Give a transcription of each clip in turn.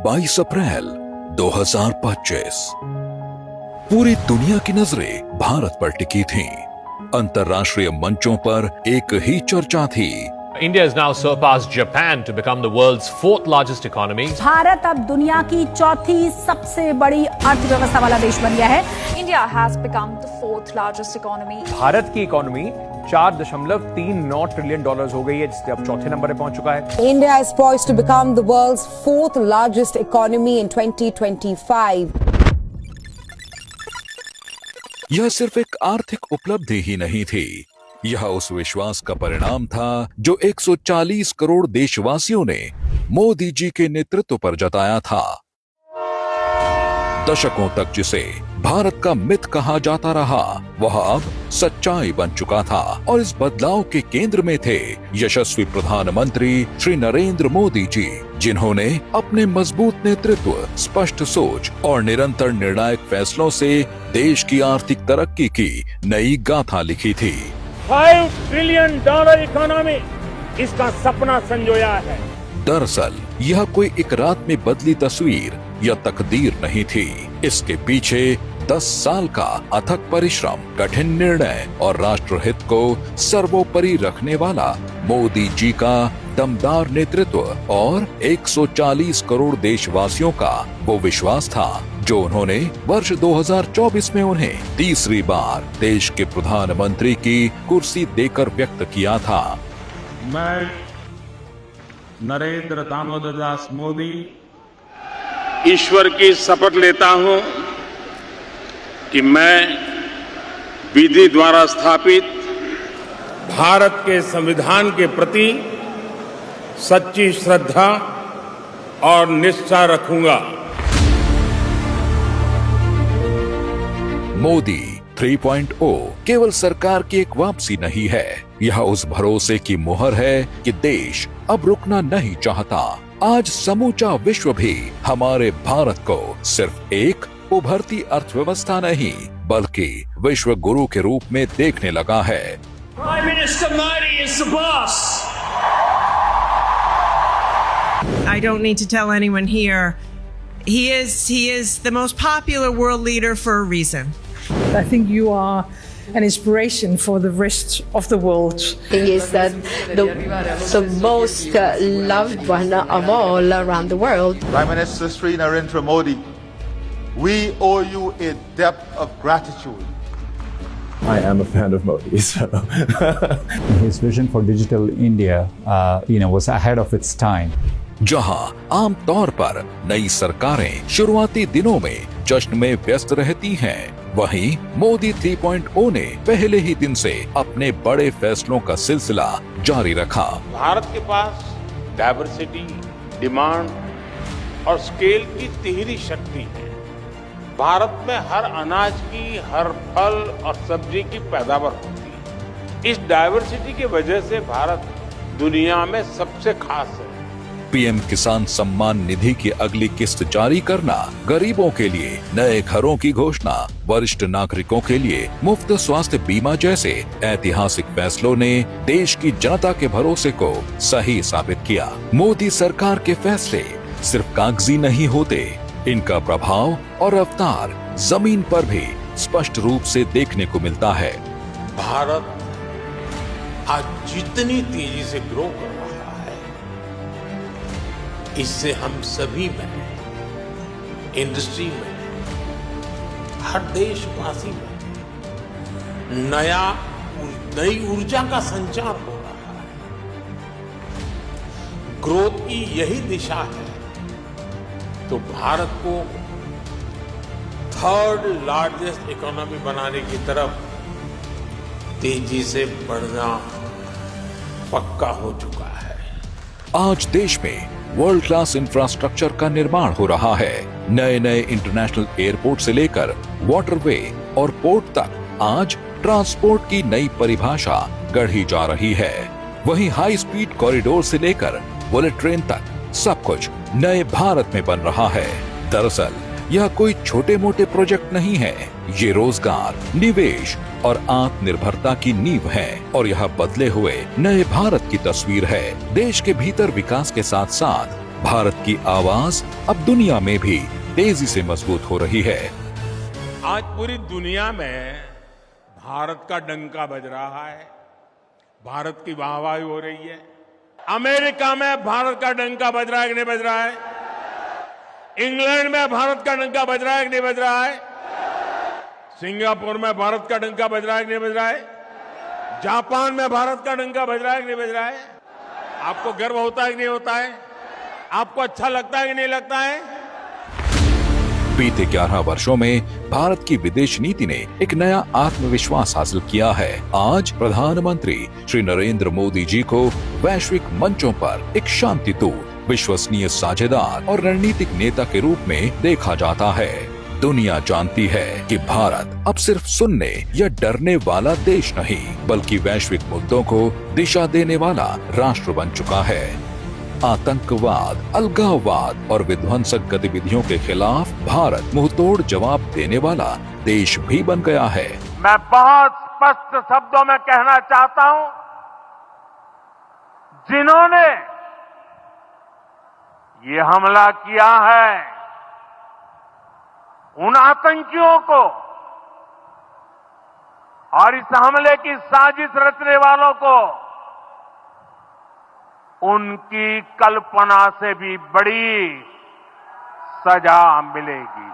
22 अप्रैल 2025। पूरी दुनिया की नजरें भारत पर टिकी थीं। अंतर्राष्ट्रीय मंचों पर एक ही चर्चा थी। India has now surpassed Japan to become the world's fourth largest economy. Bharat अब दुनिया की चौथी सबसे बड़ी अर्थव्यवस्था वाला देश बन गया है। India has become the fourth largest economy. Bharat की इकोनॉमी 4.39 ट्रिलियन डॉलर्स हो गई है, जिससे अब चौथे नंबर पे पहुंच चुका है। India is poised to become the world's fourth largest economy in 2025. यह सिर्फ एक आर्थिक उपलब्धि ही नहीं थी, यह उस विश्वास का परिणाम था जो 140 करोड़ देशवासियों ने मोदी जी के नेतृत्व पर जताया था। दशकों तक जिसे भारत का मिथ कहा जाता रहा, वह अब सच्चाई बन चुका था और इस बदलाव के केंद्र में थे यशस्वी प्रधानमंत्री श्री नरेंद्र मोदी जी, जिन्होंने अपने मजबूत नेतृत्व, स्पष्ट सोच और निरंतर निर्णायक फैसलों से देश की आर्थिक तरक्की की नई गाथा लिखी थी। $5 ट्रिलियन इकोनॉमी, इसका सपना संजोया है। दरअसल यह कोई एक रात में बदली तस्वीर या तकदीर नहीं थी। इसके पीछे 10 साल का अथक परिश्रम, कठिन निर्णय और राष्ट्रहित को सर्वोपरि रखने वाला मोदी जी का दमदार नेतृत्व और 140 करोड़ देशवासियों का वो विश्वास था जो उन्होंने वर्ष 2024 में उन्हें तीसरी बार देश के प्रधानमंत्री की कुर्सी देकर व्यक्त किया था। मैं नरेंद्र दामोदर दास मोदी ईश्वर की शपथ लेता हूं कि मैं विधि द्वारा स्थापित भारत के संविधान के प्रति सच्ची श्रद्धा और निष्ठा रखूंगा। मोदी 3.0 केवल सरकार की एक वापसी नहीं है, यह उस भरोसे की मुहर है कि देश अब रुकना नहीं चाहता। आज समूचा विश्व भी हमारे भारत को सिर्फ एक उभरती अर्थव्यवस्था नहीं, बल्कि विश्व गुरु के रूप में देखने लगा है। Prime Minister Modi is the boss. I don't need to tell anyone here. He is the most popular world leader for a reason. I think you are an inspiration for the rest of the world. He is the most loved one of all around the world. Prime Minister Sri Narendra Modi, we owe you a debt of gratitude. I am a fan of Modi, so his vision for digital India, was ahead of its time. जहां आम तौर पर नई सरकारें शुरुआती दिनों में जश्न में व्यस्त रहती हैं, वहीं मोदी 3.0 ने पहले ही दिन से अपने बड़े फैसलों का सिलसिला जारी रखा। भारत के पास डाइवर्सिटी, डिमांड और स्केल की तिहरी शक्ति है। भारत में हर अनाज की, हर फल और सब्जी की पैदावार होती है। इस डाइवर्सिटी की वजह से भारत दुनिया में सबसे खास है। पीएम किसान सम्मान निधि की अगली किस्त जारी करना, गरीबों के लिए नए घरों की घोषणा, वरिष्ठ नागरिकों के लिए मुफ्त स्वास्थ्य बीमा जैसे ऐतिहासिक फैसलों ने देश की जनता के भरोसे को सही साबित किया। मोदी सरकार के फैसले सिर्फ कागजी नहीं होते, इनका प्रभाव और अवतार जमीन पर भी स्पष्ट रूप से देखने को मिलता है। भारत आज जितनी तेजी से ग्रो कर रहा है, इससे हम सभी में, इंडस्ट्री में, हर देशवासी में नई ऊर्जा का संचार हो रहा है। ग्रोथ की यही दिशा है तो भारत को थर्ड लार्जेस्ट इकोनॉमी बनाने की तरफ तेजी से बढ़ना पक्का हो चुका है। आज देश में वर्ल्ड क्लास इंफ्रास्ट्रक्चर का निर्माण हो रहा है। नए नए इंटरनेशनल एयरपोर्ट से लेकर वाटरवे और पोर्ट तक आज ट्रांसपोर्ट की नई परिभाषा गढ़ी जा रही है। वहीं हाई स्पीड कॉरिडोर से लेकर बुलेट ट्रेन तक सब कुछ नए भारत में बन रहा है। दरअसल यह कोई छोटे मोटे प्रोजेक्ट नहीं है, ये रोजगार, निवेश और आत्मनिर्भरता की नींव है और यह बदले हुए नए भारत की तस्वीर है। देश के भीतर विकास के साथ साथ भारत की आवाज अब दुनिया में भी तेजी से मजबूत हो रही है। आज पूरी दुनिया में भारत का डंका बज रहा है, भारत की वाहवाही हो रही है। अमेरिका में भारत का डंका बज रहा है कि नहीं बज रहा है? इंग्लैंड में भारत का डंका बज रहा है कि नहीं बज रहा है? सिंगापुर में भारत का डंका बज रहा है कि नहीं बज रहा है? जापान में भारत का डंका बज रहा है कि नहीं बज रहा है? आपको गर्व होता है कि नहीं होता है? आपको अच्छा लगता है कि नहीं लगता है? बीते 11 वर्षों में भारत की विदेश नीति ने एक नया आत्मविश्वास हासिल किया है। आज प्रधानमंत्री श्री नरेंद्र मोदी जी को वैश्विक मंचों पर एक शांति दूत, विश्वसनीय साझेदार और रणनीतिक नेता के रूप में देखा जाता है। दुनिया जानती है कि भारत अब सिर्फ सुनने या डरने वाला देश नहीं, बल्कि वैश्विक मुद्दों को दिशा देने वाला राष्ट्र बन चुका है। आतंकवाद, अलगाववाद और विध्वंसक गतिविधियों के खिलाफ भारत मुंहतोड़ जवाब देने वाला देश भी बन गया है। मैं बहुत स्पष्ट शब्दों में कहना चाहता हूं, जिन्होंने ये हमला किया है, उन आतंकियों को और इस हमले की साजिश रचने वालों को उनकी कल्पना से भी बड़ी सजा मिलेगी।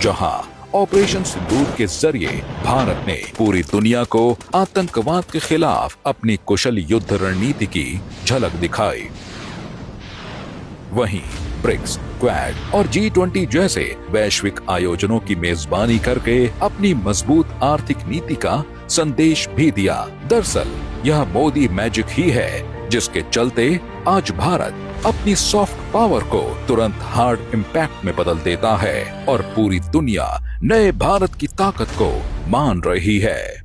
जहां ऑपरेशन सिंदूर के जरिए भारत ने पूरी दुनिया को आतंकवाद के खिलाफ अपनी कुशल युद्ध रणनीति की झलक दिखाई, वहीं ब्रिक्स, क्वाड और G20 जैसे वैश्विक आयोजनों की मेजबानी करके अपनी मजबूत आर्थिक नीति का संदेश भी दिया। दरअसल यह मोदी मैजिक ही है जिसके चलते आज भारत अपनी सॉफ्ट पावर को तुरंत हार्ड इम्पैक्ट में बदल देता है और पूरी दुनिया नए भारत की ताकत को मान रही है।